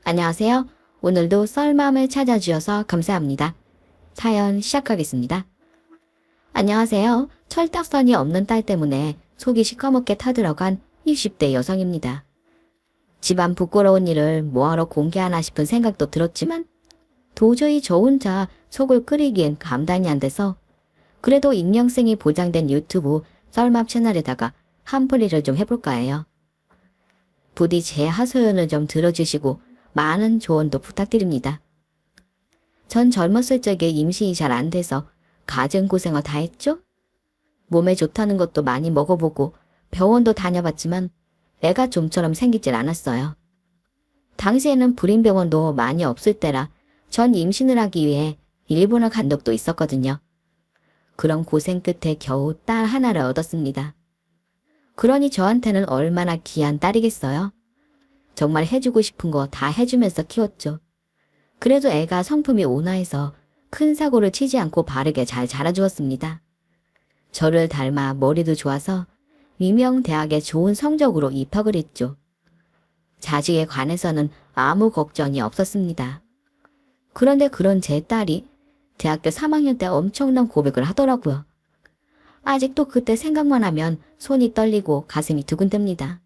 안녕하세요. 오늘도 썰맘을 찾아주셔서 감사합니다. 사연 시작하겠습니다. 안녕하세요. 철딱선이 없는 딸 때문에 속이 시커멓게 타들어간 60대 여성입니다. 집안 부끄러운 일을 뭐하러 공개하나 싶은 생각도 들었지만 도저히 저 혼자 속을 끓이기엔 감당이 안 돼서 그래도 익명성이 보장된 유튜브 썰맘 채널에다가 한풀이를 좀 해볼까 해요. 부디 제 하소연을 좀 들어주시고 많은 조언도 부탁드립니다. 전 젊었을 적에 임신이 잘 안 돼서 가정고생을 다 했죠? 몸에 좋다는 것도 많이 먹어보고 병원도 다녀봤지만 애가 좀처럼 생기질 않았어요. 당시에는 불임병원도 많이 없을 때라 전 임신을 하기 위해 일본을 간 적도 있었거든요. 그런 고생 끝에 겨우 딸 하나를 얻었습니다. 그러니 저한테는 얼마나 귀한 딸이겠어요? 정말 해주고 싶은 거 다 해주면서 키웠죠. 그래도 애가 성품이 온화해서 큰 사고를 치지 않고 바르게 잘 자라주었습니다. 저를 닮아 머리도 좋아서 위명대학에 좋은 성적으로 입학을 했죠. 자식에 관해서는 아무 걱정이 없었습니다. 그런데 그런 제 딸이 대학교 3학년 때 엄청난 고백을 하더라고요. 아직도 그때 생각만 하면 손이 떨리고 가슴이 두근댑니다.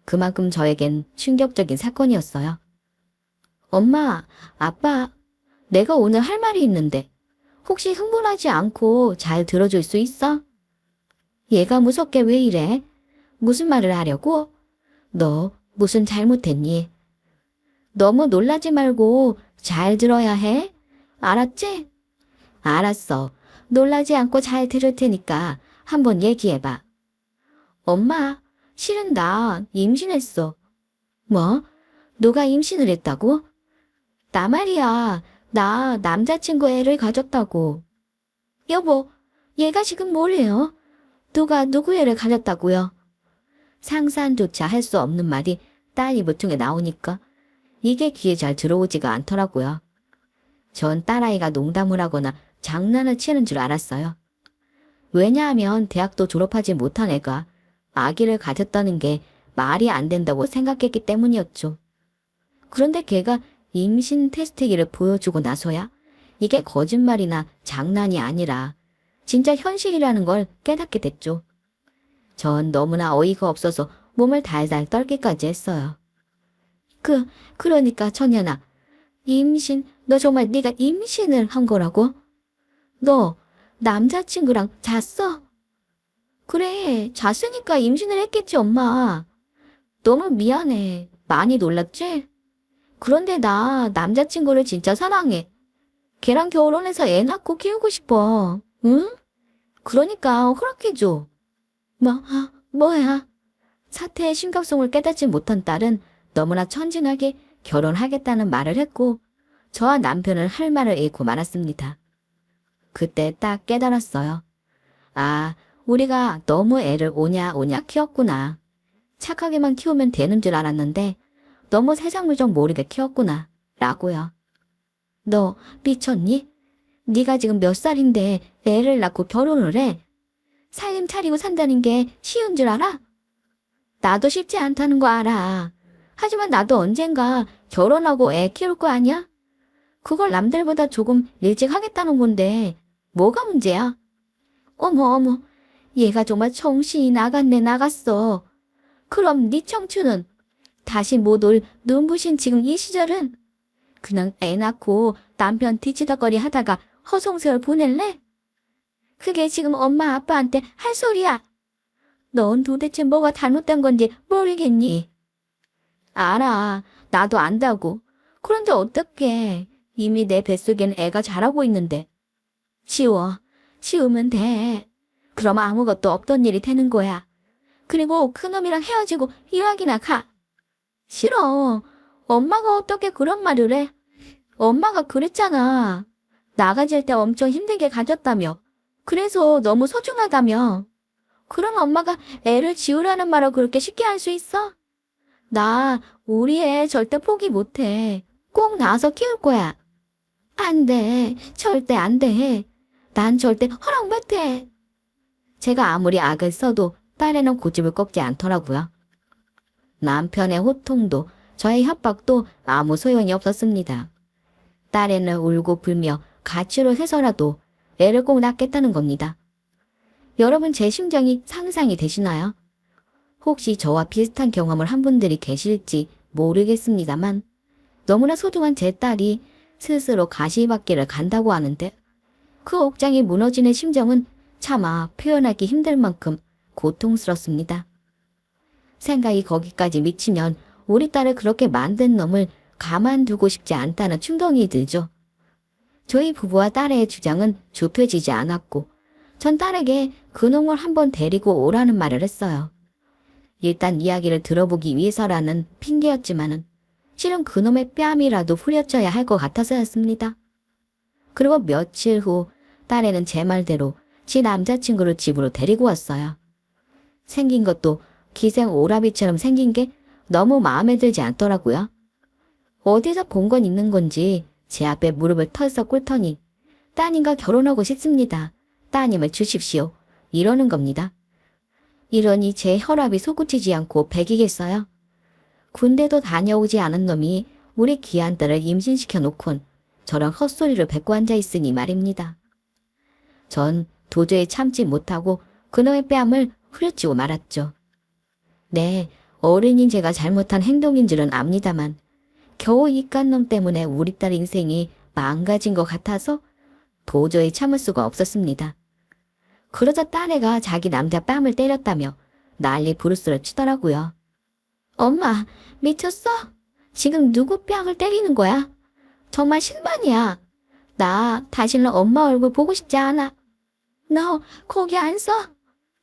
그만큼 저에겐 충격적인 사건이었어요. 엄마, 아빠, 내가 오늘 할 말이 있는데 혹시 흥분하지 않고 잘 들어줄 수 있어? 얘가 무섭게 왜 이래? 무슨 말을 하려고? 너 무슨 잘못했니? 너무 놀라지 말고 잘 들어야 해. 알았지? 알았어. 놀라지 않고 잘 들을 테니까 한번 얘기해봐. 엄마, 실은 나 임신했어. 뭐? 너가 임신을 했다고? 나 말이야. 나 남자친구 애를 가졌다고. 여보, 얘가 지금 뭐래요? 누가 누구 애를 가졌다고요? 상상조차 할 수 없는 말이 딸 입을 통해 나오니까 이게 귀에 잘 들어오지가 않더라고요. 전 딸아이가 농담을 하거나 장난을 치는 줄 알았어요. 왜냐하면 대학도 졸업하지 못한 애가 아기를 가졌다는 게 말이 안 된다고 생각했기 때문이었죠. 그런데 걔가 임신 테스트기를 보여주고 나서야 이게 거짓말이나 장난이 아니라 진짜 현실이라는 걸 깨닫게 됐죠. 전 너무나 어이가 없어서 몸을 달달 떨기까지 했어요. 그러니까 천연아, 너 정말 네가 임신을 한 거라고? 너 남자친구랑 잤어? 그래, 잤으니까 임신을 했겠지, 엄마. 너무 미안해. 많이 놀랐지? 그런데 나 남자친구를 진짜 사랑해. 걔랑 결혼해서 애 낳고 키우고 싶어. 응? 그러니까 허락해줘. 뭐야? 사태의 심각성을 깨닫지 못한 딸은 너무나 천진하게 결혼하겠다는 말을 했고 저와 남편은 할 말을 잃고 말았습니다. 그때 딱 깨달았어요. 아, 우리가 너무 애를 오냐 키웠구나. 착하게만 키우면 되는 줄 알았는데 너무 세상물정 모르게 키웠구나 라고요. 너 미쳤니? 네가 지금 몇 살인데 애를 낳고 결혼을 해? 살림 차리고 산다는 게 쉬운 줄 알아? 나도 쉽지 않다는 거 알아. 하지만 나도 언젠가 결혼하고 애 키울 거 아니야? 그걸 남들보다 조금 일찍 하겠다는 건데 뭐가 문제야? 어머, 얘가 정말 정신이 나갔어. 그럼 네 청춘은? 다시 못 올 눈부신 지금 이 시절은? 그냥 애 낳고 남편 뒤치다거리 하다가 허송세월 보낼래? 그게 지금 엄마 아빠한테 할 소리야. 넌 도대체 뭐가 잘못된 건지 모르겠니? 알아. 나도 안다고. 그런데 어떡해. 이미 내 뱃속엔 애가 자라고 있는데. 쉬우면 돼. 그럼 아무것도 없던 일이 되는 거야. 그리고 그놈이랑 헤어지고 유학이나 가. 싫어. 엄마가 어떻게 그런 말을 해? 엄마가 그랬잖아. 나 가질 때 엄청 힘들게 가졌다며. 그래서 너무 소중하다며. 그런 엄마가 애를 지우라는 말을 그렇게 쉽게 할 수 있어? 나 우리 애 절대 포기 못해. 꼭 낳아서 키울 거야. 안 돼. 절대 안 돼. 난 절대 허락 못해. 제가 아무리 악을 써도 딸에는 고집을 꺾지 않더라고요. 남편의 호통도 저의 협박도 아무 소용이 없었습니다. 딸에는 울고 불며 가출을 해서라도 애를 꼭 낳겠다는 겁니다. 여러분 제 심정이 상상이 되시나요? 혹시 저와 비슷한 경험을 한 분들이 계실지 모르겠습니다만 너무나 소중한 제 딸이 스스로 가시밭길을 간다고 하는데 그 억장이 무너지는 심정은 차마 표현하기 힘들 만큼 고통스럽습니다. 생각이 거기까지 미치면 우리 딸을 그렇게 만든 놈을 가만두고 싶지 않다는 충동이 들죠. 저희 부부와 딸의 주장은 좁혀지지 않았고 전 딸에게 그놈을 한번 데리고 오라는 말을 했어요. 일단 이야기를 들어보기 위해서라는 핑계였지만은 실은 그놈의 뺨이라도 후려쳐야 할 것 같아서였습니다. 그리고 며칠 후 딸애는 제 말대로 지 남자친구를 집으로 데리고 왔어요. 생긴 것도 기생 오라비처럼 생긴 게 너무 마음에 들지 않더라고요. 어디서 본 건 있는 건지 제 앞에 무릎을 털썩 꿇더니 따님과 결혼하고 싶습니다. 따님을 주십시오. 이러는 겁니다. 이러니 제 혈압이 솟구치지 않고 배기겠어요. 군대도 다녀오지 않은 놈이 우리 귀한 딸을 임신시켜 놓곤 저런 헛소리를 뱉고 앉아있으니 말입니다. 전 도저히 참지 못하고 그놈의 뺨을 후려치고 말았죠. 네, 어른인 제가 잘못한 행동인 줄은 압니다만 겨우 이깟 놈 때문에 우리 딸 인생이 망가진 것 같아서 도저히 참을 수가 없었습니다. 그러자 딸애가 자기 남자 뺨을 때렸다며 난리 부르스를 치더라고요. 엄마, 미쳤어? 지금 누구 뺨을 때리는 거야? 정말 실망이야. 나 다시는 엄마 얼굴 보고 싶지 않아. 너 거기 안 서?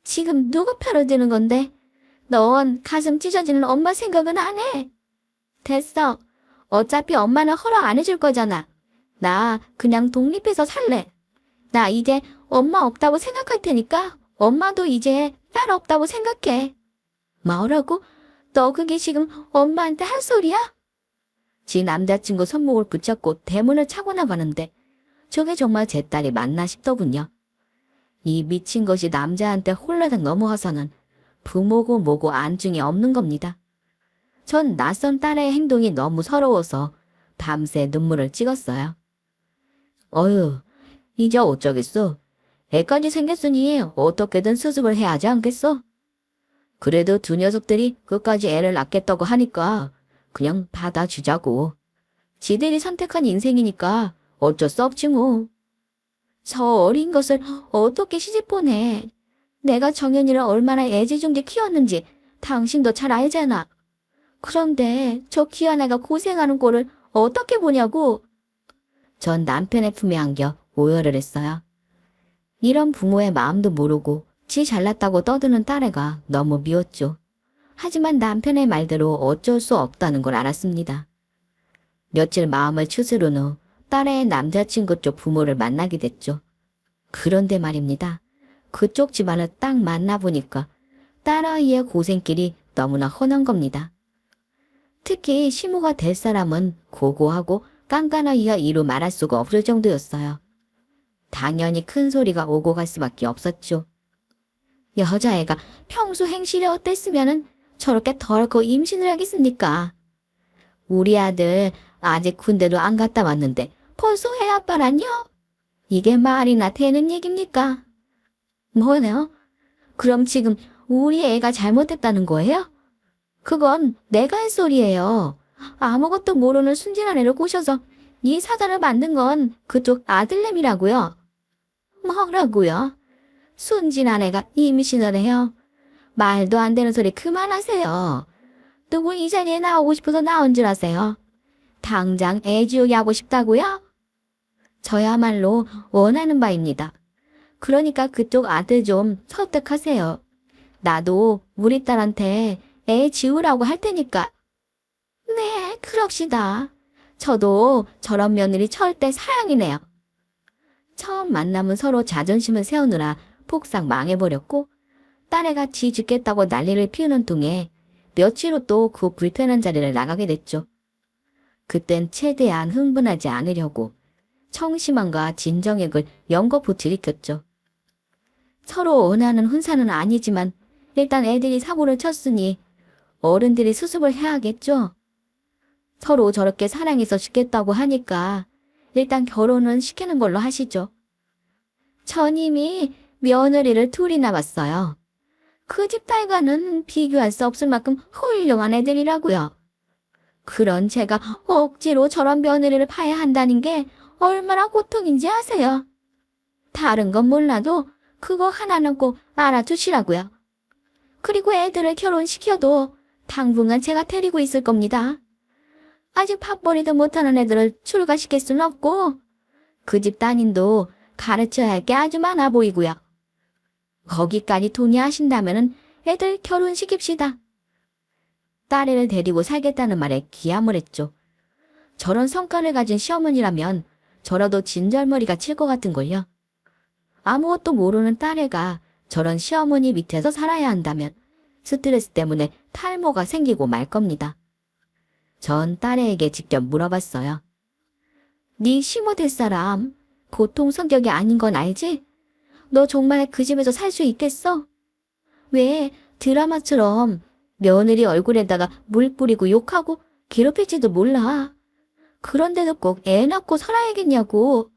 지금 누구 편을 드는 건데? 넌 가슴 찢어지는 엄마 생각은 안 해. 됐어. 어차피 엄마는 허락 안 해줄 거잖아. 나 그냥 독립해서 살래. 나 이제 엄마 없다고 생각할 테니까 엄마도 이제 딸 없다고 생각해. 뭐라고? 너 그게 지금 엄마한테 할 소리야? 지 남자친구 손목을 붙잡고 대문을 차고 나가는데 저게 정말 제 딸이 맞나 싶더군요. 이 미친 것이 남자한테 홀라당 넘어와서는 부모고 뭐고 안중이 없는 겁니다. 전 낯선 딸의 행동이 너무 서러워서 밤새 눈물을 찍었어요. 어휴, 이제 어쩌겠어. 애까지 생겼으니 어떻게든 수습을 해야 하지 않겠어? 그래도 두 녀석들이 끝까지 애를 낳겠다고 하니까 그냥 받아주자고. 지들이 선택한 인생이니까 어쩔 수 없지 뭐. 저 어린 것을 어떻게 시집 보내. 내가 정연이를 얼마나 애지중지 키웠는지 당신도 잘 알잖아. 그런데 저 귀한 애가 고생하는 꼴을 어떻게 보냐고. 전 남편의 품에 안겨 오열을 했어요. 이런 부모의 마음도 모르고 지 잘났다고 떠드는 딸애가 너무 미웠죠. 하지만 남편의 말대로 어쩔 수 없다는 걸 알았습니다. 며칠 마음을 추스른 후 딸의 남자친구 쪽 부모를 만나게 됐죠. 그런데 말입니다. 그쪽 집안을 딱 만나보니까 딸아이의 고생길이 너무나 훤한 겁니다. 특히 시모가 될 사람은 고고하고 깐깐하기가 이루 말할 수가 없을 정도였어요. 당연히 큰 소리가 오고 갈 수밖에 없었죠. 여자애가 평소 행실이 어땠으면 저렇게 덜컥 임신을 하겠습니까? 우리 아들 아직 군대도 안 갔다 왔는데 벌써 애 아빠란요? 이게 말이나 되는 얘기입니까? 뭐네요? 그럼 지금 우리 애가 잘못했다는 거예요? 그건 내가 할 소리예요. 아무것도 모르는 순진한 애를 꼬셔서 이 사단을 만든 건 그쪽 아들내미라고요. 뭐라고요? 순진한 애가 임신을 해요. 말도 안 되는 소리 그만하세요. 누구 이 자리에 나오고 싶어서 나온 줄 아세요? 당장 애 지우게 하고 싶다고요? 저야말로 원하는 바입니다. 그러니까 그쪽 아들 좀 설득하세요. 나도 우리 딸한테 애 지우라고 할 테니까. 네, 그럽시다. 저도 저런 며느리 절대 사양이네요. 처음 만남은 서로 자존심을 세우느라 폭삭 망해버렸고 딸애가 지 죽겠다고 난리를 피우는 통에 며칠 후 또 그 불편한 자리를 나가게 됐죠. 그땐 최대한 흥분하지 않으려고 청심환과 진정액을 연거푸 들이켰죠. 서로 원하는 훈사는 아니지만 일단 애들이 사고를 쳤으니 어른들이 수습을 해야겠죠. 서로 저렇게 사랑해서 죽겠다고 하니까 일단 결혼은 시키는 걸로 하시죠. 전임이 며느리를 둘이나 봤어요. 그 집 딸과는 비교할 수 없을 만큼 훌륭한 애들이라고요. 그런 제가 억지로 저런 며느리를 봐야 한다는 게 얼마나 고통인지 아세요? 다른 건 몰라도 그거 하나는 꼭 알아두시라고요. 그리고 애들을 결혼시켜도 당분간 제가 데리고 있을 겁니다. 아직 밥벌이도 못하는 애들을 출가시킬 순 없고 그 집 따님도 가르쳐야 할 게 아주 많아 보이고요. 거기까지 동의하신다면 애들 결혼시킵시다. 딸애를 데리고 살겠다는 말에 기함을 했죠. 저런 성깔을 가진 시어머니라면 저라도 진절머리가 칠 것 같은걸요. 아무것도 모르는 딸애가 저런 시어머니 밑에서 살아야 한다면 스트레스 때문에 탈모가 생기고 말 겁니다. 전 딸애에게 직접 물어봤어요. 네 시모 될 사람 보통 성격이 아닌 건 알지? 너 정말 그 집에서 살 수 있겠어? 왜 드라마처럼 며느리 얼굴에다가 물 뿌리고 욕하고 괴롭힐지도 몰라. 그런데도 꼭 애 낳고 살아야겠냐고.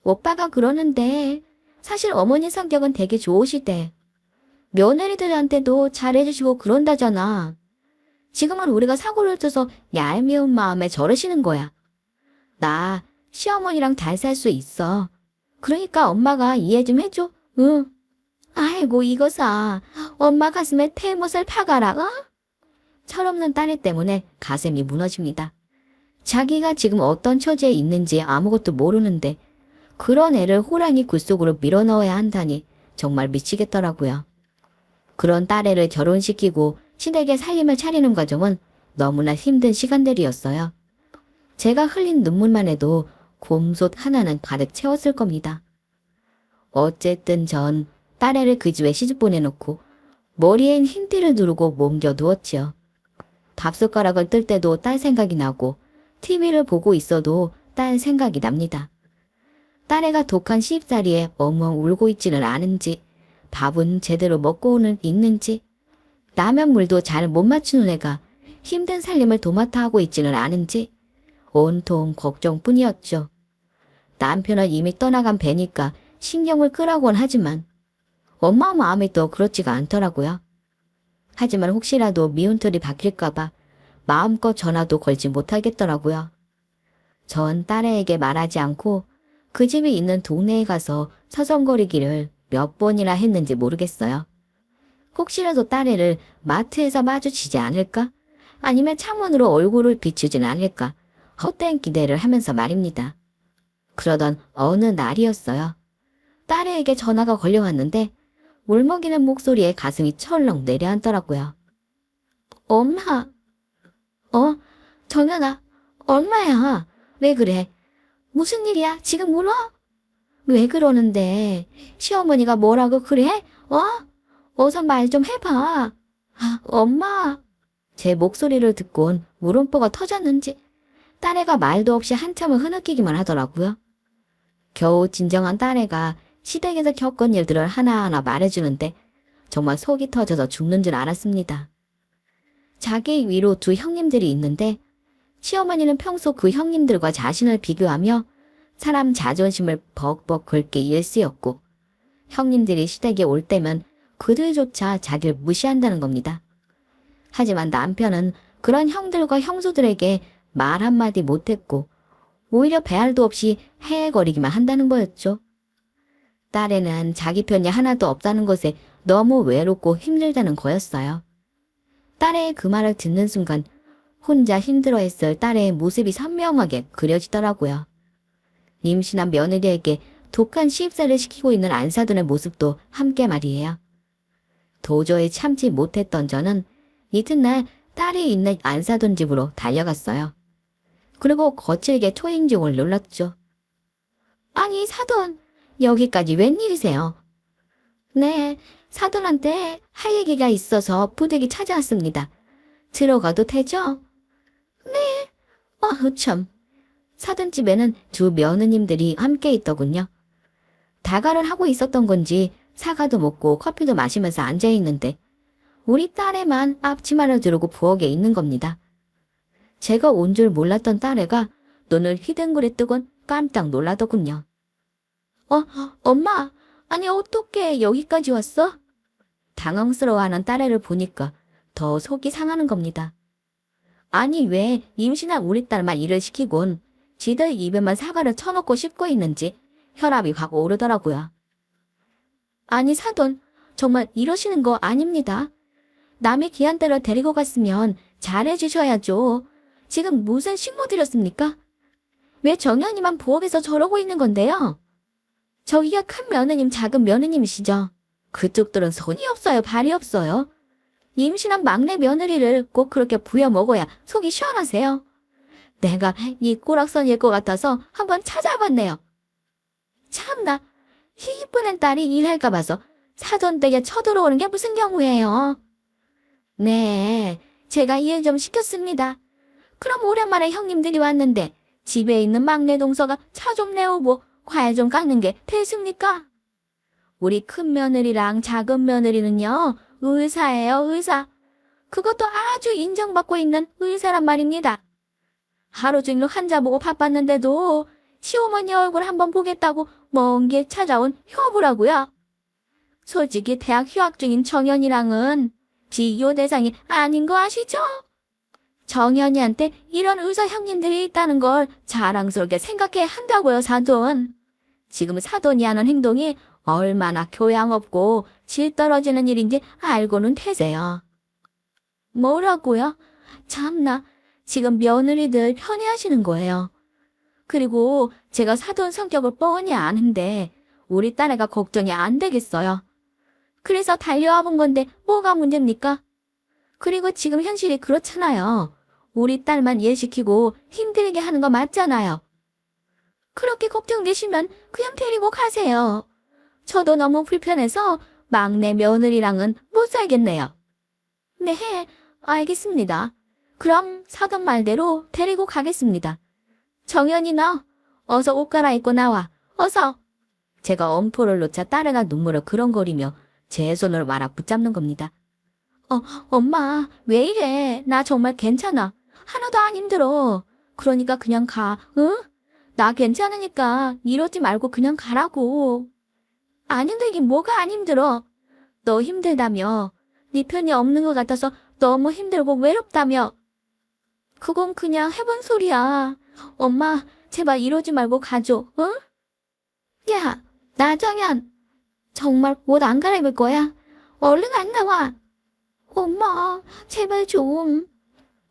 오빠가 그러는데 사실 어머니 성격은 되게 좋으시대. 며느리들한테도 잘해주시고 그런다잖아. 지금은 우리가 사고를 쳐서 얄미운 마음에 저러시는 거야. 나 시어머니랑 잘 살 수 있어. 그러니까 엄마가 이해 좀 해줘. 응. 아이고 이거사. 엄마 가슴에 태못을 박아라. 어? 철없는 딸애 때문에 가슴이 무너집니다. 자기가 지금 어떤 처지에 있는지 아무것도 모르는데 그런 애를 호랑이 굴 속으로 밀어넣어야 한다니 정말 미치겠더라고요. 그런 딸애를 결혼시키고 시댁에 살림을 차리는 과정은 너무나 힘든 시간들이었어요. 제가 흘린 눈물만 해도 곰솥 하나는 가득 채웠을 겁니다. 어쨌든 전 딸애를 그 집에 시집 보내놓고 머리엔 흰띠를 두르고 몸겨 누웠지요. 밥숟가락을 뜰 때도 딸 생각이 나고 TV를 보고 있어도 딸 생각이 납니다. 딸애가 독한 시집살이에 엉엉 울고 있지는 않은지, 밥은 제대로 먹고는 있는지, 라면 물도 잘 못 맞추는 애가 힘든 살림을 도맡아 하고 있지는 않은지 온통 걱정뿐이었죠. 남편은 이미 떠나간 배니까 신경을 끄라곤 하지만 엄마 마음이 또 그렇지가 않더라고요. 하지만 혹시라도 미운 털이 박힐까봐 마음껏 전화도 걸지 못하겠더라고요. 전 딸애에게 말하지 않고 그 집이 있는 동네에 가서 서성거리기를 몇 번이나 했는지 모르겠어요. 혹시라도 딸애를 마트에서 마주치지 않을까? 아니면 창문으로 얼굴을 비추진 않을까? 헛된 기대를 하면서 말입니다. 그러던 어느 날이었어요. 딸애에게 전화가 걸려왔는데 울먹이는 목소리에 가슴이 철렁 내려앉더라고요. 엄마. 정연아. 엄마야. 왜 그래? 무슨 일이야? 지금 울어? 왜 그러는데? 시어머니가 뭐라고 그래? 어서 말 좀 해봐. 엄마. 제 목소리를 듣곤 물음보가 터졌는지 딸애가 말도 없이 한참을 흐느끼기만 하더라고요. 겨우 진정한 딸애가 시댁에서 겪은 일들을 하나하나 말해주는데 정말 속이 터져서 죽는 줄 알았습니다. 자기 위로 두 형님들이 있는데 시어머니는 평소 그 형님들과 자신을 비교하며 사람 자존심을 벅벅 긁게 일쑤였고 형님들이 시댁에 올 때면 그들조차 자기를 무시한다는 겁니다. 하지만 남편은 그런 형들과 형수들에게 말 한마디 못했고 오히려 배알도 없이 헤헤거리기만 한다는 거였죠. 딸애는 자기 편이 하나도 없다는 것에 너무 외롭고 힘들다는 거였어요. 딸애의 그 말을 듣는 순간 혼자 힘들어했을 딸애의 모습이 선명하게 그려지더라고요. 임신한 며느리에게 독한 시집살이를 시키고 있는 안사돈의 모습도 함께 말이에요. 도저히 참지 못했던 저는 이튿날 딸이 있는 안사돈 집으로 달려갔어요. 그리고 거칠게 초인종을 눌렀죠. 아니 사돈, 여기까지 웬일이세요? 네, 사돈한테 할 얘기가 있어서 부득이 찾아왔습니다. 들어가도 되죠? 네. 참. 사돈집에는 두 며느님들이 함께 있더군요. 다가를 하고 있었던 건지 사과도 먹고 커피도 마시면서 앉아있는데 우리 딸애만 앞치마를 두르고 부엌에 있는 겁니다. 제가 온 줄 몰랐던 딸애가 눈을 휘둥그레 뜨곤 깜짝 놀라더군요. 엄마, 아니 어떻게 여기까지 왔어? 당황스러워하는 딸애를 보니까 더 속이 상하는 겁니다. 아니 왜 임신한 우리 딸만 일을 시키곤 지들 입에만 사과를 쳐놓고 씹고 있는지 혈압이 확 오르더라고요. 아니 사돈, 정말 이러시는 거 아닙니다. 남의 귀한 딸을 데리고 갔으면 잘해주셔야죠. 지금 무슨 식모 드렸습니까? 왜 정연이만 부엌에서 저러고 있는 건데요? 저기가 큰 며느님, 작은 며느님이시죠? 그쪽들은 손이 없어요, 발이 없어요. 임신한 막내 며느리를 꼭 그렇게 부려먹어야 속이 시원하세요. 내가 이 꼬락선일 것 같아서 한번 찾아봤네요. 참나, 이쁘는 딸이 일할까 봐서 사돈댁에 쳐들어오는 게 무슨 경우예요? 네, 제가 일 좀 시켰습니다. 그럼 오랜만에 형님들이 왔는데 집에 있는 막내 동서가 차 좀 내오고 과일 좀 깎는 게 됐습니까? 우리 큰 며느리랑 작은 며느리는요, 의사예요, 의사. 그것도 아주 인정받고 있는 의사란 말입니다. 하루 종일 환자 보고 바빴는데도 시어머니 얼굴 한번 보겠다고 먼 길 찾아온 효부라고요. 솔직히 대학 휴학 중인 정연이랑은 비교 대상이 아닌 거 아시죠? 정연이한테 이런 의사 형님들이 있다는 걸 자랑스럽게 생각해야 한다고요, 사돈. 지금 사돈이 하는 행동이 얼마나 교양 없고 질 떨어지는 일인지 알고는 되세요. 뭐라고요? 참나, 지금 며느리들 편애하시는 거예요. 그리고 제가 사돈 성격을 뻔히 아는데 우리 딸애가 걱정이 안 되겠어요. 그래서 달려와 본 건데 뭐가 문제입니까? 그리고 지금 현실이 그렇잖아요. 우리 딸만 일 시키고 힘들게 하는 거 맞잖아요. 그렇게 걱정되시면 그냥 데리고 가세요. 저도 너무 불편해서 막내 며느리랑은 못 살겠네요. 네, 알겠습니다. 그럼 사돈 말대로 데리고 가겠습니다. 정연이 너, 어서 옷 갈아입고 나와. 어서. 제가 엄포를 놓자 딸애가 눈물을 그렁거리며 제 손을 말아 붙잡는 겁니다. 엄마, 왜 이래? 나 정말 괜찮아. 하나도 안 힘들어. 그러니까 그냥 가, 응? 나 괜찮으니까 이러지 말고 그냥 가라고. 안 힘들긴 뭐가 안 힘들어. 너 힘들다며. 네 편이 없는 것 같아서 너무 힘들고 외롭다며. 그건 그냥 해본 소리야. 엄마, 제발 이러지 말고 가줘, 응? 야, 나정연. 정말 옷 안 갈아입을 거야? 얼른 안 나와. 엄마, 제발 좀.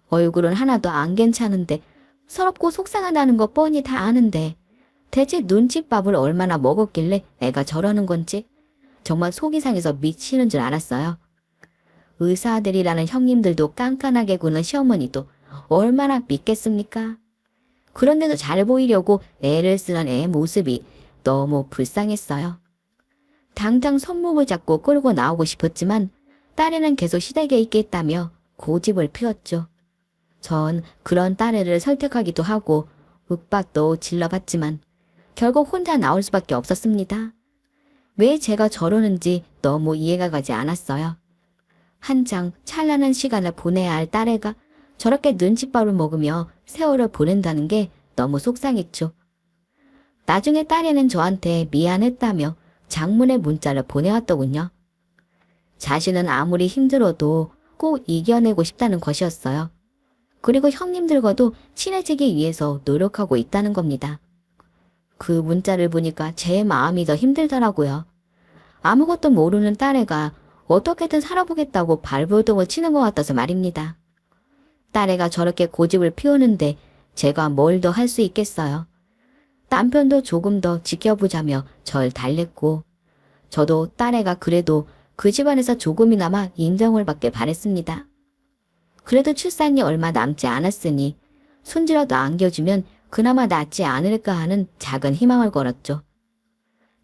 얼굴은 하나도 안 괜찮은데 서럽고 속상하다는 거 뻔히 다 아는데 대체 눈칫밥을 얼마나 먹었길래 애가 저러는 건지 정말 속이 상해서 미치는 줄 알았어요. 의사들이라는 형님들도 깐깐하게 구는 시어머니도 얼마나 믿겠습니까? 그런데도 잘 보이려고 애를 쓰는 애 모습이 너무 불쌍했어요. 당장 손목을 잡고 끌고 나오고 싶었지만 딸애는 계속 시댁에 있겠다며 고집을 피웠죠. 전 그런 딸애를 설득하기도 하고 윽박도 질러봤지만 결국 혼자 나올 수밖에 없었습니다. 왜 제가 저러는지 너무 이해가 가지 않았어요. 한창 찬란한 시간을 보내야 할 딸애가 저렇게 눈칫밥을 먹으며 세월을 보낸다는 게 너무 속상했죠. 나중에 딸애는 저한테 미안했다며 장문의 문자를 보내왔더군요. 자신은 아무리 힘들어도 꼭 이겨내고 싶다는 것이었어요. 그리고 형님들과도 친해지기 위해서 노력하고 있다는 겁니다. 그 문자를 보니까 제 마음이 더 힘들더라고요. 아무것도 모르는 딸애가 어떻게든 살아보겠다고 발버둥을 치는 것 같아서 말입니다. 딸애가 저렇게 고집을 피우는데 제가 뭘 더 할 수 있겠어요. 남편도 조금 더 지켜보자며 절 달랬고 저도 딸애가 그래도 그 집안에서 조금이나마 인정을 받길 바랬습니다. 그래도 출산이 얼마 남지 않았으니 손주라도 안겨주면 그나마 낫지 않을까 하는 작은 희망을 걸었죠.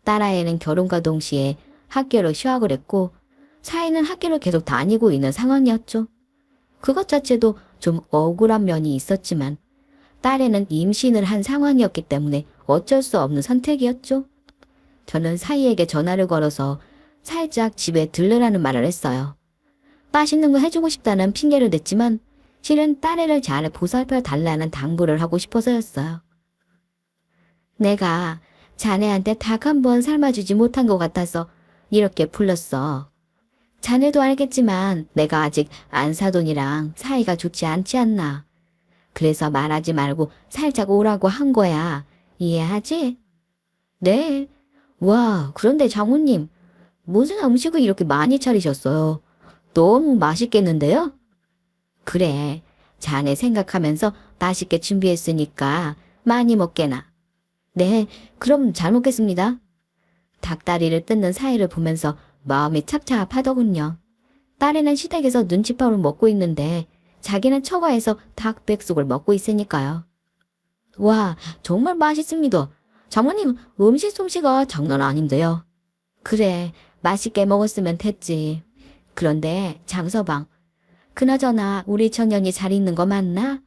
딸아이는 결혼과 동시에 학교로 휴학을 했고 사이는 학교를 계속 다니고 있는 상황이었죠. 그것 자체도 좀 억울한 면이 있었지만 딸애는 임신을 한 상황이었기 때문에 어쩔 수 없는 선택이었죠. 저는 사이에게 전화를 걸어서 살짝 집에 들르라는 말을 했어요. 맛있는 거 해주고 싶다는 핑계를 댔지만 실은 딸애를 잘 보살펴 달라는 당부를 하고 싶어서였어요. 내가 자네한테 닭 한 번 삶아주지 못한 것 같아서 이렇게 불렀어. 자네도 알겠지만 내가 아직 안사돈이랑 사이가 좋지 않지 않나. 그래서 말하지 말고 살짝 오라고 한 거야. 이해하지? 네. 와, 그런데 장모님, 무슨 음식을 이렇게 많이 차리셨어요? 너무 맛있겠는데요? 그래, 자네 생각하면서 맛있게 준비했으니까 많이 먹게나. 네, 그럼 잘 먹겠습니다. 닭다리를 뜯는 사이를 보면서 마음이 찹찹하더군요. 딸애는 시댁에서 눈칫밥을 먹고 있는데 자기는 처가에서 닭백숙을 먹고 있으니까요. 와, 정말 맛있습니다. 장모님, 음식 솜씨가 장난 아닌데요. 그래, 맛있게 먹었으면 됐지. 그런데 장서방, 그나저나 우리 정연이 잘 있는 거 맞나?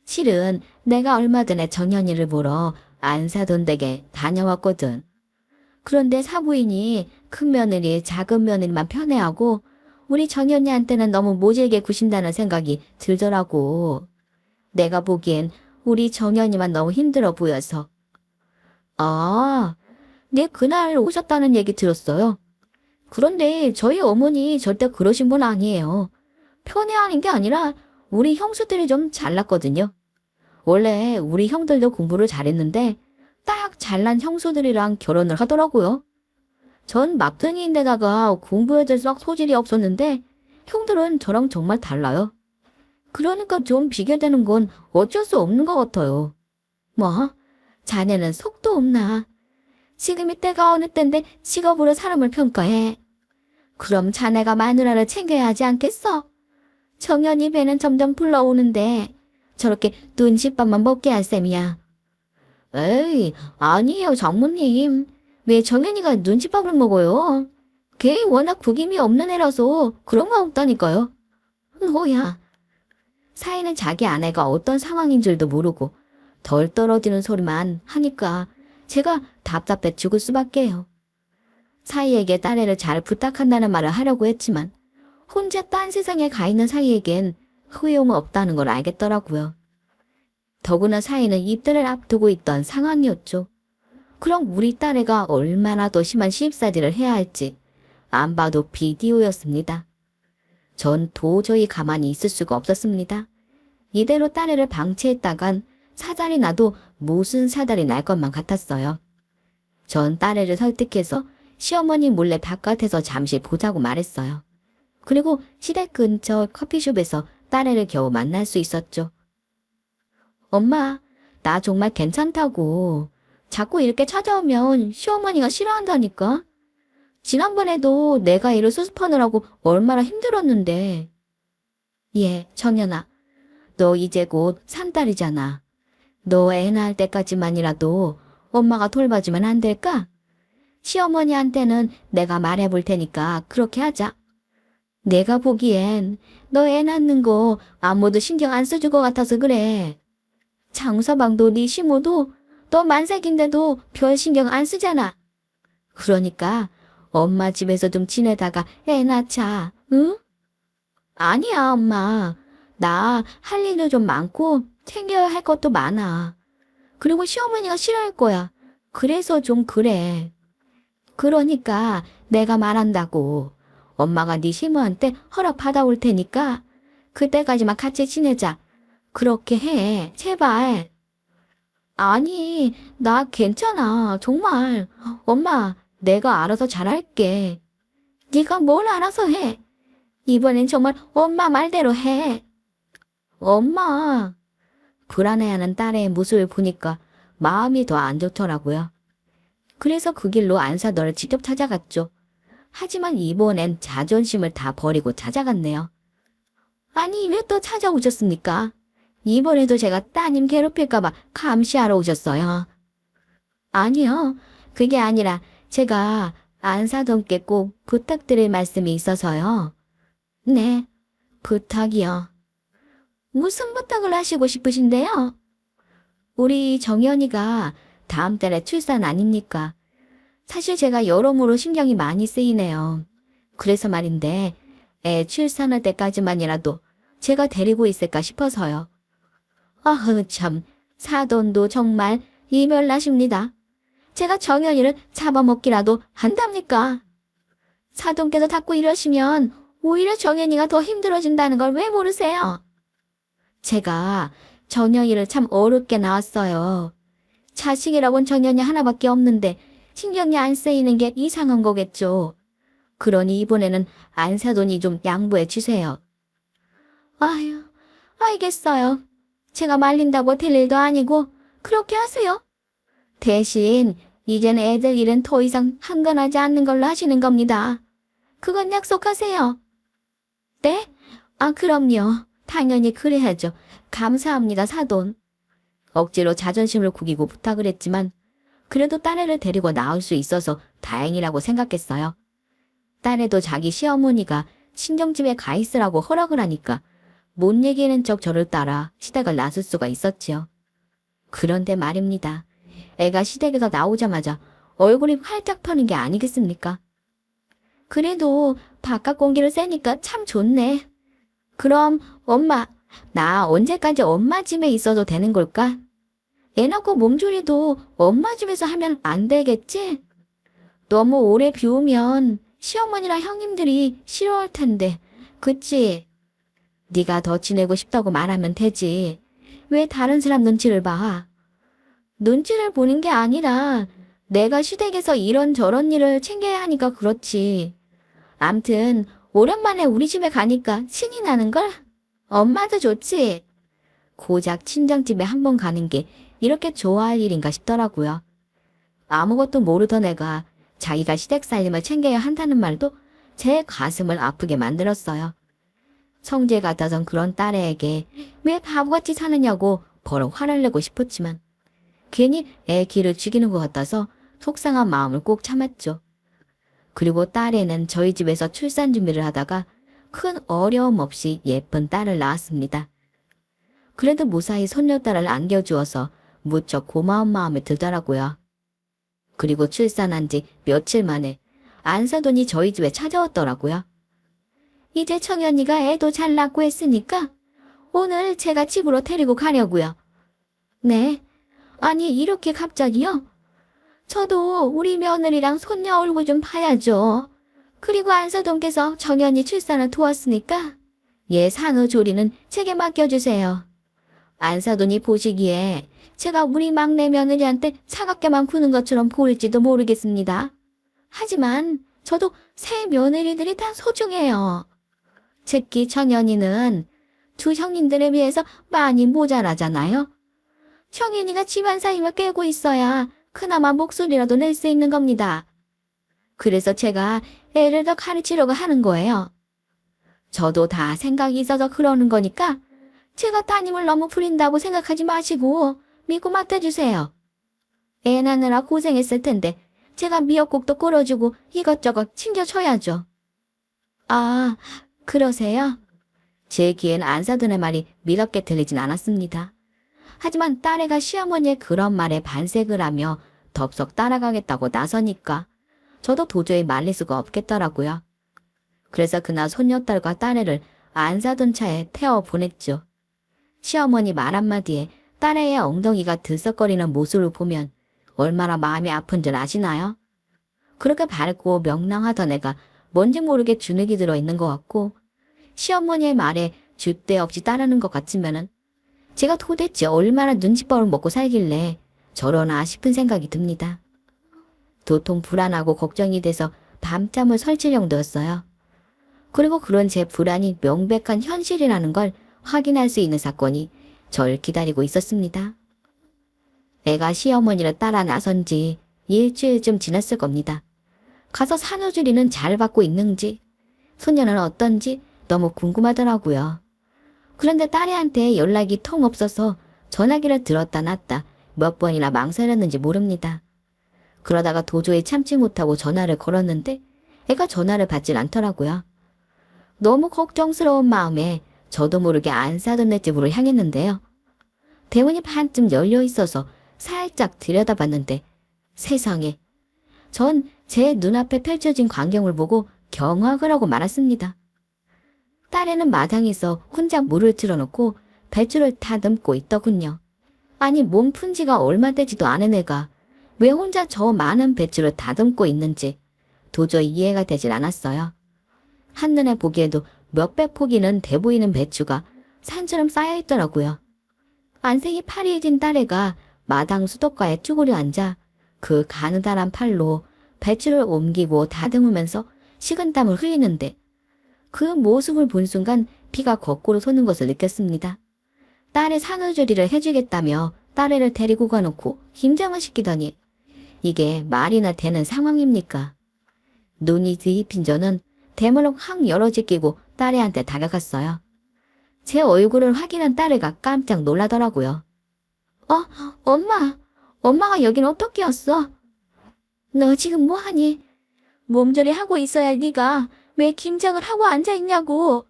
실은 내가 얼마 전에 정연이를 보러 안사돈 댁에 다녀왔거든. 그런데 사부인이 큰 며느리, 작은 며느리만 편애하고 우리 정연이한테는 너무 모질게 구신다는 생각이 들더라고. 내가 보기엔 우리 정연이만 너무 힘들어 보여서. 아, 네 그날 오셨다는 얘기 들었어요. 그런데 저희 어머니 절대 그러신 분 아니에요. 편애하는 게 아니라 우리 형수들이 좀 잘났거든요. 원래 우리 형들도 공부를 잘했는데 딱 잘난 형수들이랑 결혼을 하더라고요. 전 막둥이인데다가 공부에도 썩 소질이 없었는데 형들은 저랑 정말 달라요. 그러니까 좀 비교되는 건 어쩔 수 없는 것 같아요. 뭐? 자네는 속도 없나? 지금이 때가 어느 때인데 직업으로 사람을 평가해. 그럼 자네가 마누라를 챙겨야 하지 않겠어? 정연이 배는 점점 불러오는데 저렇게 눈칫밥만 먹게 할 셈이야. 에이, 아니에요, 장모님. 왜 정연이가 눈칫밥을 먹어요? 걔 워낙 구김이 없는 애라서 그런 거 없다니까요. 뭐야. 사이는 자기 아내가 어떤 상황인 줄도 모르고 덜 떨어지는 소리만 하니까 제가 답답해 죽을 수밖에요. 사이에게 딸애를 잘 부탁한다는 말을 하려고 했지만 혼자 딴 세상에 가 있는 사이에겐 소용없다는 걸 알겠더라고요. 더구나 사이는 입대를 앞두고 있던 상황이었죠. 그럼 우리 딸애가 얼마나 더 심한 시집살이를 해야 할지 안 봐도 비디오였습니다. 전 도저히 가만히 있을 수가 없었습니다. 이대로 딸애를 방치했다간 사달이 나도 무슨 사달이 날 것만 같았어요. 전 딸애를 설득해서 시어머니 몰래 바깥에서 잠시 보자고 말했어요. 그리고 시댁 근처 커피숍에서 딸애를 겨우 만날 수 있었죠. 엄마, 나 정말 괜찮다고. 자꾸 이렇게 찾아오면 시어머니가 싫어한다니까. 지난번에도 내가 애를 수습하느라고 얼마나 힘들었는데. 예, 정연아. 너 이제 곧 산딸이잖아. 너 애 낳을 때까지만이라도 엄마가 돌봐주면 안 될까? 시어머니한테는 내가 말해볼 테니까 그렇게 하자. 내가 보기엔 너 애 낳는 거 아무도 신경 안 써줄 것 같아서 그래. 장서방도 네 시모도 너 만삭인데도 별 신경 안 쓰잖아. 그러니까 엄마 집에서 좀 지내다가 애 낳자, 응? 아니야, 엄마. 나 할 일도 좀 많고 챙겨야 할 것도 많아. 그리고 시어머니가 싫어할 거야. 그래서 좀 그래. 그러니까 내가 말한다고. 엄마가 네 시모한테 허락 받아올 테니까 그때까지만 같이 지내자. 그렇게 해, 제발. 아니, 나 괜찮아, 정말. 엄마, 내가 알아서 잘할게. 네가 뭘 알아서 해. 이번엔 정말 엄마 말대로 해. 엄마. 불안해하는 딸의 모습을 보니까 마음이 더 안 좋더라고요. 그래서 그 길로 안사너를 직접 찾아갔죠. 하지만 이번엔 자존심을 다 버리고 찾아갔네요. 아니, 왜 또 찾아오셨습니까? 이번에도 제가 따님 괴롭힐까봐 감시하러 오셨어요. 아니요, 그게 아니라 제가 안사돈께 꼭 부탁드릴 말씀이 있어서요. 네, 부탁이요. 무슨 부탁을 하시고 싶으신데요? 우리 정연이가 다음 달에 출산 아닙니까? 사실 제가 여러모로 신경이 많이 쓰이네요. 그래서 말인데 애 출산할 때까지만이라도 제가 데리고 있을까 싶어서요. 아흐 참, 사돈도 정말 이별나십니다. 제가 정연이를 잡아먹기라도 한답니까? 사돈께서 자꾸 이러시면 오히려 정연이가 더 힘들어진다는 걸 왜 모르세요? 제가 정연이를 참 어렵게 낳았어요. 자식이라곤 정연이 하나밖에 없는데 신경이 안 쓰이는 게 이상한 거겠죠. 그러니 이번에는 안사돈이 좀 양보해 주세요. 아휴, 알겠어요. 제가 말린다고 될 일도 아니고 그렇게 하세요. 대신 이젠 애들 일은 더 이상 한간하지 않는 걸로 하시는 겁니다. 그건 약속하세요. 네? 아, 그럼요. 당연히 그래야죠. 감사합니다, 사돈. 억지로 자존심을 구기고 부탁을 했지만 그래도 딸애를 데리고 나올 수 있어서 다행이라고 생각했어요. 딸애도 자기 시어머니가 친정집에 가 있으라고 허락을 하니까 못 얘기는 척 저를 따라 시댁을 나설 수가 있었지요. 그런데 말입니다. 애가 시댁에서 나오자마자 얼굴이 활짝 펴는 게 아니겠습니까? 그래도 바깥 공기를 쐬니까 참 좋네. 그럼 엄마, 나 언제까지 엄마 집에 있어도 되는 걸까? 애 낳고 몸조리도 엄마 집에서 하면 안 되겠지? 너무 오래 비우면 시어머니랑 형님들이 싫어할 텐데, 그치? 네가 더 지내고 싶다고 말하면 되지. 왜 다른 사람 눈치를 봐? 눈치를 보는 게 아니라 내가 시댁에서 이런저런 일을 챙겨야 하니까 그렇지. 암튼 오랜만에 우리 집에 가니까 신이 나는걸? 엄마도 좋지? 고작 친정집에 한 번 가는 게 이렇게 좋아할 일인가 싶더라고요. 아무것도 모르던 애가 자기가 시댁 살림을 챙겨야 한다는 말도 제 가슴을 아프게 만들었어요. 성질 같아선 그런 딸애에게 왜 바보같이 사느냐고 버럭 화를 내고 싶었지만 괜히 애 기를 죽이는 것 같아서 속상한 마음을 꼭 참았죠. 그리고 딸애는 저희 집에서 출산 준비를 하다가 큰 어려움 없이 예쁜 딸을 낳았습니다. 그래도 무사히 손녀딸을 안겨주어서 무척 고마운 마음이 들더라고요. 그리고 출산한 지 며칠 만에 안사돈이 저희 집에 찾아왔더라고요. 이제 청연이가 애도 잘 낳고 했으니까 오늘 제가 집으로 데리고 가려고요. 네? 아니 이렇게 갑자기요? 저도 우리 며느리랑 손녀 얼굴 좀 봐야죠. 그리고 안사돈께서 정연이 출산을 도왔으니까 산후조리는 제게 맡겨주세요. 안사돈이 보시기에 제가 우리 막내 며느리한테 차갑게만 구는 것처럼 보일지도 모르겠습니다. 하지만 저도 새 며느리들이 다 소중해요. 특히 정연이는 두 형님들에 비해서 많이 모자라잖아요. 정연이가 집안사 힘을 깨고 있어야 그나마 목소리라도 낼 수 있는 겁니다. 그래서 제가 애를 더 가르치려고 하는 거예요. 저도 다 생각이 있어서 그러는 거니까 제가 따님을 너무 부린다고 생각하지 마시고 믿고 맡아주세요. 애 낳느라 고생했을 텐데 제가 미역국도 끓여주고 이것저것 챙겨줘야죠. 아, 그러세요? 제 귀엔 안사돈의 말이 미덥게 들리진 않았습니다. 하지만 딸애가 시어머니의 그런 말에 반색을 하며 덥석 따라가겠다고 나서니까 저도 도저히 말릴 수가 없겠더라고요. 그래서 그날 손녀딸과 딸애를 안사돈 차에 태워 보냈죠. 시어머니 말 한마디에 딸애의 엉덩이가 들썩거리는 모습을 보면 얼마나 마음이 아픈 줄 아시나요? 그렇게 밝고 명랑하던 애가 뭔지 모르게 주눅이 들어있는 것 같고 시어머니의 말에 줏대 없이 따르는 것 같으면은 제가 도대체 얼마나 눈칫밥을 먹고 살길래 저러나 싶은 생각이 듭니다. 도통 불안하고 걱정이 돼서 밤잠을 설칠 정도였어요. 그리고 그런 제 불안이 명백한 현실이라는 걸 확인할 수 있는 사건이 절 기다리고 있었습니다. 애가 시어머니를 따라 나선 지 일주일쯤 지났을 겁니다. 가서 산후조리는 잘 받고 있는지, 소녀는 어떤지 너무 궁금하더라고요. 그런데 딸애한테 연락이 통 없어서 전화기를 들었다 놨다 몇 번이나 망설였는지 모릅니다. 그러다가 도저히 참지 못하고 전화를 걸었는데 애가 전화를 받질 않더라고요. 너무 걱정스러운 마음에 저도 모르게 안사돈네 집으로 향했는데요. 대문이 반쯤 열려 있어서 살짝 들여다봤는데 세상에 전 제 눈앞에 펼쳐진 광경을 보고 경악을 하고 말았습니다. 딸애는 마당에서 혼자 물을 틀어놓고 배추를 다듬고 있더군요. 아니 몸푼 지가 얼마 되지도 않은 애가 왜 혼자 저 많은 배추를 다듬고 있는지 도저히 이해가 되질 않았어요. 한눈에 보기에도 몇백 포기는 돼 보이는 배추가 산처럼 쌓여있더라고요. 안색이 파리해진 딸애가 마당 수도가에 쭈그려 앉아 그 가느다란 팔로 배추를 옮기고 다듬으면서 식은땀을 흘리는데 그 모습을 본 순간 피가 거꾸로 솟는 것을 느꼈습니다. 딸의 산후조리를 해주겠다며 딸애를 데리고 가놓고 김장을 시키더니 이게 말이나 되는 상황입니까? 눈이 뒤집힌 저는 대문을 확 열어제끼고 딸애한테 다가갔어요. 제 얼굴을 확인한 딸애가 깜짝 놀라더라고요. 엄마가 여긴 어떻게 왔어? 너 지금 뭐하니? 몸조리 하고 있어야 네가 왜 김장을 하고 앉아있냐고.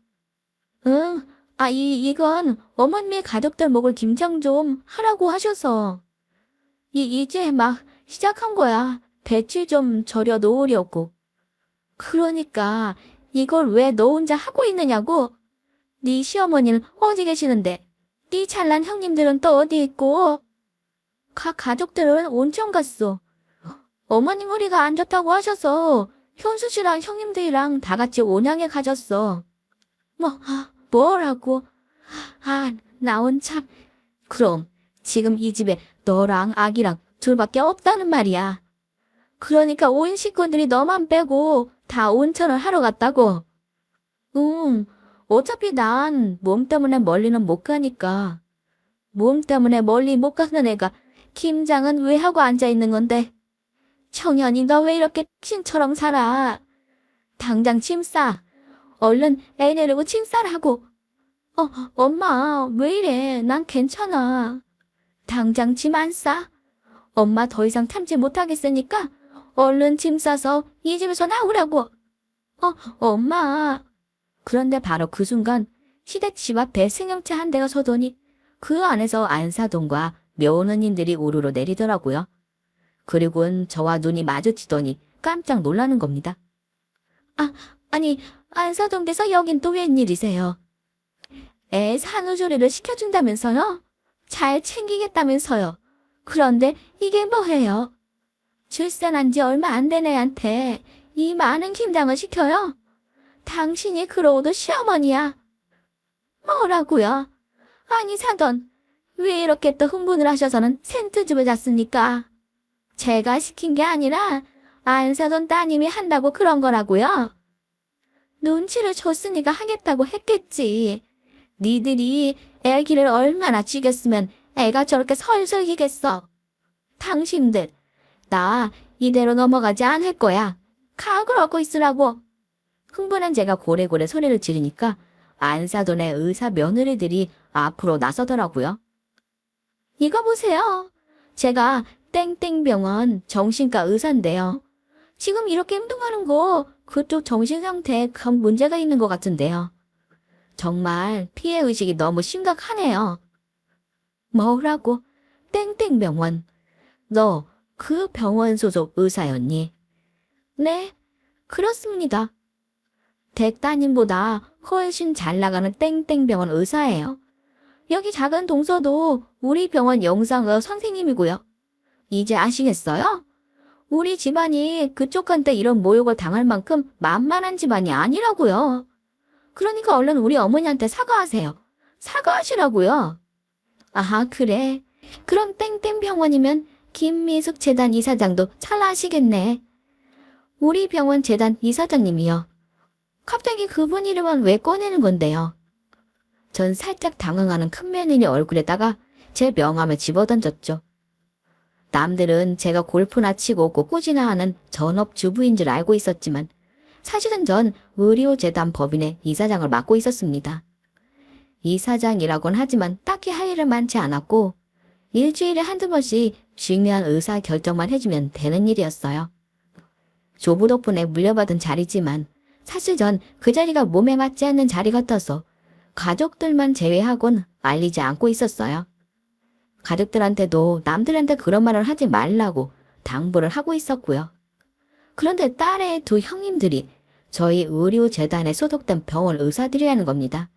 응, 이건 어머님의 가족들 먹을 김장 좀 하라고 하셔서. 이제 막 시작한 거야. 배추 좀 절여 놓으려고. 그러니까 이걸 왜 너 혼자 하고 있느냐고. 네 시어머니는 어디 계시는데 네 잘난 형님들은 또 어디 있고. 가족들은 온천 갔어. 어머님 허리가 안 좋다고 하셔서 현수 씨랑 형님들이랑 다 같이 온양에 가셨어. 뭐라고? 나온 참. 그럼 지금 이 집에 너랑 아기랑 둘밖에 없다는 말이야. 그러니까 온 식구들이 너만 빼고 다 온천을 하러 갔다고. 응, 어차피 난 몸 때문에 멀리는 못 가니까. 몸 때문에 멀리 못 가는 애가 김장은 왜 하고 앉아있는 건데. 청년이 너 왜 이렇게 신처럼 살아. 당장 침 싸. 얼른 애 내리고 침 싸라고. 엄마 왜 이래. 난 괜찮아. 당장 침 안 싸. 엄마 더 이상 참지 못하겠으니까 얼른 짐 싸서 이 집에서 나오라고. 엄마. 그런데 바로 그 순간 시댁집 앞에 승용차 한 대가 서더니 그 안에서 안사돈과 며느님들이 우르르 내리더라고요. 그리고는 저와 눈이 마주치더니 깜짝 놀라는 겁니다. 아니 안사돈께서 여긴 또 웬일이세요? 애 산후조리를 시켜준다면서요? 잘 챙기겠다면서요? 그런데 이게 뭐예요? 출산한 지 얼마 안 된 애한테 이 많은 김장을 시켜요? 당신이 그러고도 시어머니야. 뭐라고요? 아니 사돈, 왜 이렇게 또 흥분을 하셔서는 센트집을 잤습니까? 제가 시킨 게 아니라 안사돈 따님이 한다고 그런 거라고요. 눈치를 줬으니까 하겠다고 했겠지. 니들이 애기를 얼마나 죽였으면 애가 저렇게 설설 기겠어. 당신들, 나 이대로 넘어가지 않을 거야. 그러고 있으라고. 흥분한 제가 고래고래 소리를 지르니까 안사돈의 의사 며느리들이 앞으로 나서더라고요. 이거 보세요. 제가 땡땡병원 정신과 의사인데요. 지금 이렇게 행동하는 거 그쪽 정신상태에 큰 문제가 있는 것 같은데요. 정말 피해의식이 너무 심각하네요. 뭐라고? 땡땡병원. 너 그 병원 소속 의사였니? 네, 그렇습니다. 댁 따님보다 훨씬 잘 나가는 땡땡병원 의사예요. 여기 작은 동서도 우리 병원 영상의학 선생님이고요. 이제 아시겠어요? 우리 집안이 그쪽한테 이런 모욕을 당할 만큼 만만한 집안이 아니라고요. 그러니까 얼른 우리 어머니한테 사과하세요. 사과하시라고요. 아하, 그래. 그럼 땡땡병원이면 김미숙 재단 이사장도 찰나하시겠네. 우리 병원 재단 이사장님이요. 갑자기 그분 이름은 왜 꺼내는 건데요? 전 살짝 당황하는 큰며느리 얼굴에다가 제 명함을 집어던졌죠. 남들은 제가 골프나 치고 꽃꽂이나 하는 전업주부인 줄 알고 있었지만 사실은 전 의료재단 법인의 이사장을 맡고 있었습니다. 이사장이라곤 하지만 딱히 할 일은 많지 않았고 일주일에 한두 번씩 중요한 의사 결정만 해주면 되는 일이었어요. 조부 덕분에 물려받은 자리지만 사실 전 그 자리가 몸에 맞지 않는 자리 같아서 가족들만 제외하곤 알리지 않고 있었어요. 가족들한테도 남들한테 그런 말을 하지 말라고 당부를 하고 있었고요. 그런데 딸의 두 형님들이 저희 의료재단에 소속된 병원 의사들이라는 겁니다.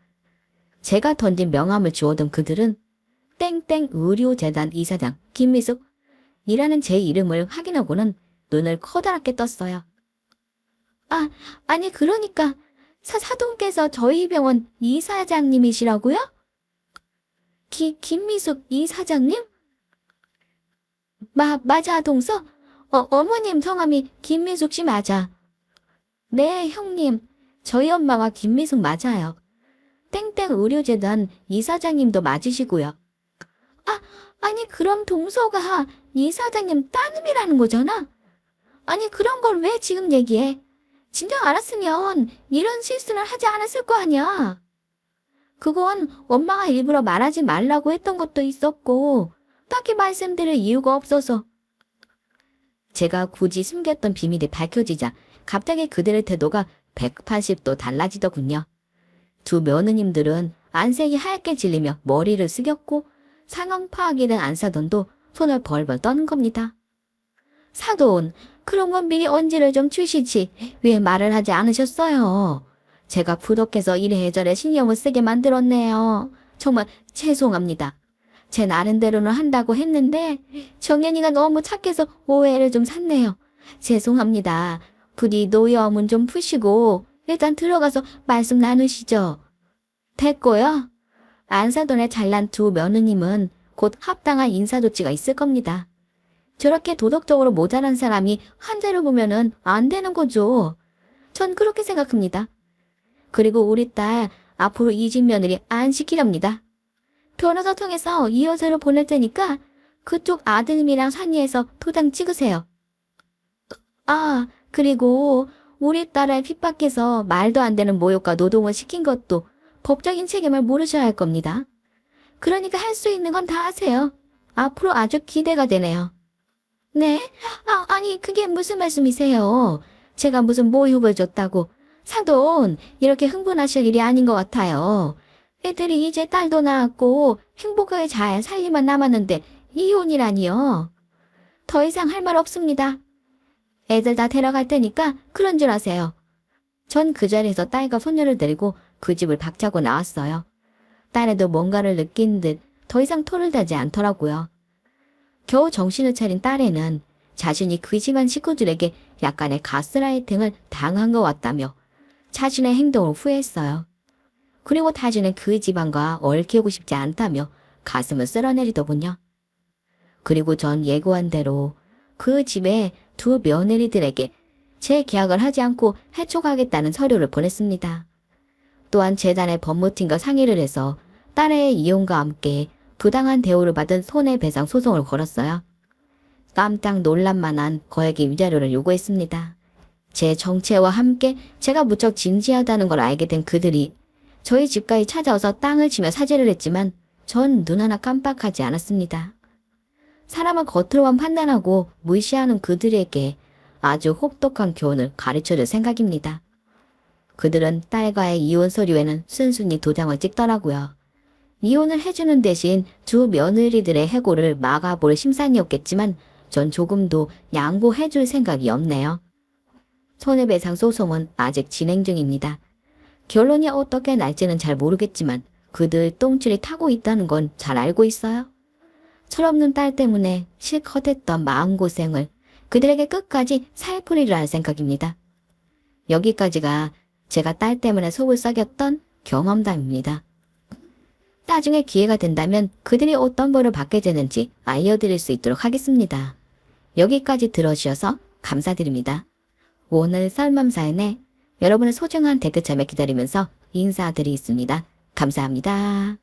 제가 던진 명함을 주워든 그들은 땡땡 의료재단 이사장 김미숙이라는 제 이름을 확인하고는 눈을 커다랗게 떴어요. 아니 그러니까 사돈께서 저희 병원 이사장님이시라고요? 김미숙 이사장님? 맞아, 동서. 어머님 성함이 김미숙 씨 맞아. 네, 형님. 저희 엄마가 김미숙 맞아요. 땡땡 의료재단 이사장님도 맞으시고요. 아니 그럼 동서가 이사장님 따님이라는 거잖아? 아니 그런 걸 왜 지금 얘기해? 진작 알았으면 이런 실수는 하지 않았을 거 아니야. 그건 엄마가 일부러 말하지 말라고 했던 것도 있었고 딱히 말씀드릴 이유가 없어서. 제가 굳이 숨겼던 비밀이 밝혀지자 갑자기 그들의 태도가 180도 달라지더군요. 두 며느님들은 안색이 하얗게 질리며 머리를 숙였고 상황 파악이 된 안사돈도 손을 벌벌 떠는 겁니다. 사돈, 그런 건 미리 언지를 좀 주시지 왜 말을 하지 않으셨어요? 제가 부덕해서 이래저래 신경을 쓰게 만들었네요. 정말 죄송합니다. 제 나름대로는 한다고 했는데 정연이가 너무 착해서 오해를 좀 샀네요. 죄송합니다. 부디 노여움은 좀 푸시고 일단 들어가서 말씀 나누시죠. 됐고요. 안사돈의 잘난 두 며느님은 곧 합당한 인사조치가 있을 겁니다. 저렇게 도덕적으로 모자란 사람이 환자를 보면은 안 되는 거죠. 전 그렇게 생각합니다. 그리고 우리 딸 앞으로 이직 며느리 안 시키렵니다. 변호사 통해서 이 여자를 보낼 테니까 그쪽 아드님이랑 상의해서 도장 찍으세요. 그리고 우리 딸을 핍박해서 말도 안 되는 모욕과 노동을 시킨 것도 법적인 책임을 물으셔야 할 겁니다. 그러니까 할 수 있는 건 다 하세요. 앞으로 아주 기대가 되네요. 네? 아니 그게 무슨 말씀이세요? 제가 무슨 모욕을 줬다고. 사돈, 이렇게 흥분하실 일이 아닌 것 같아요. 애들이 이제 딸도 낳았고 행복하게 잘 살기만 남았는데 이혼이라니요. 더 이상 할 말 없습니다. 애들 다 데려갈 테니까 그런 줄 아세요. 전 그 자리에서 딸과 손녀를 데리고 그 집을 박차고 나왔어요. 딸에도 뭔가를 느낀 듯 더 이상 토를 대지 않더라고요. 겨우 정신을 차린 딸에는 자신이 그 집안 식구들에게 약간의 가스라이팅을 당한 것 같다며 자신의 행동을 후회했어요. 그리고 다시는 그 집안과 얽히고 싶지 않다며 가슴을 쓸어내리더군요. 그리고 전 예고한 대로 그 집에 두 며느리들에게 제 계약을 하지 않고 해촉하겠다는 서류를 보냈습니다. 또한 재단의 법무팀과 상의를 해서 딸의 이혼과 함께 부당한 대우를 받은 손해배상 소송을 걸었어요. 깜짝 놀랄만한 거액의 위자료를 요구했습니다. 제 정체와 함께 제가 무척 진지하다는 걸 알게 된 그들이 저희 집까지 찾아와서 땅을 치며 사죄를 했지만 전 눈 하나 깜빡하지 않았습니다. 사람은 겉으로만 판단하고 무시하는 그들에게 아주 혹독한 교훈을 가르쳐줄 생각입니다. 그들은 딸과의 이혼 서류에는 순순히 도장을 찍더라고요. 이혼을 해주는 대신 두 며느리들의 해고를 막아볼 심산이었겠지만 전 조금도 양보해줄 생각이 없네요. 손해배상 소송은 아직 진행 중입니다. 결론이 어떻게 날지는 잘 모르겠지만 그들 똥줄이 타고 있다는 건 잘 알고 있어요. 철없는 딸 때문에 실컷 했던 마음고생을 그들에게 끝까지 살풀이를 할 생각입니다. 여기까지가 제가 딸 때문에 속을 썩였던 경험담입니다. 나중에 기회가 된다면 그들이 어떤 벌을 받게 되는지 알려드릴 수 있도록 하겠습니다. 여기까지 들어주셔서 감사드립니다. 오늘 썰맘사연에 여러분의 소중한 댓글 참여 기다리면서 인사드리겠습니다. 감사합니다.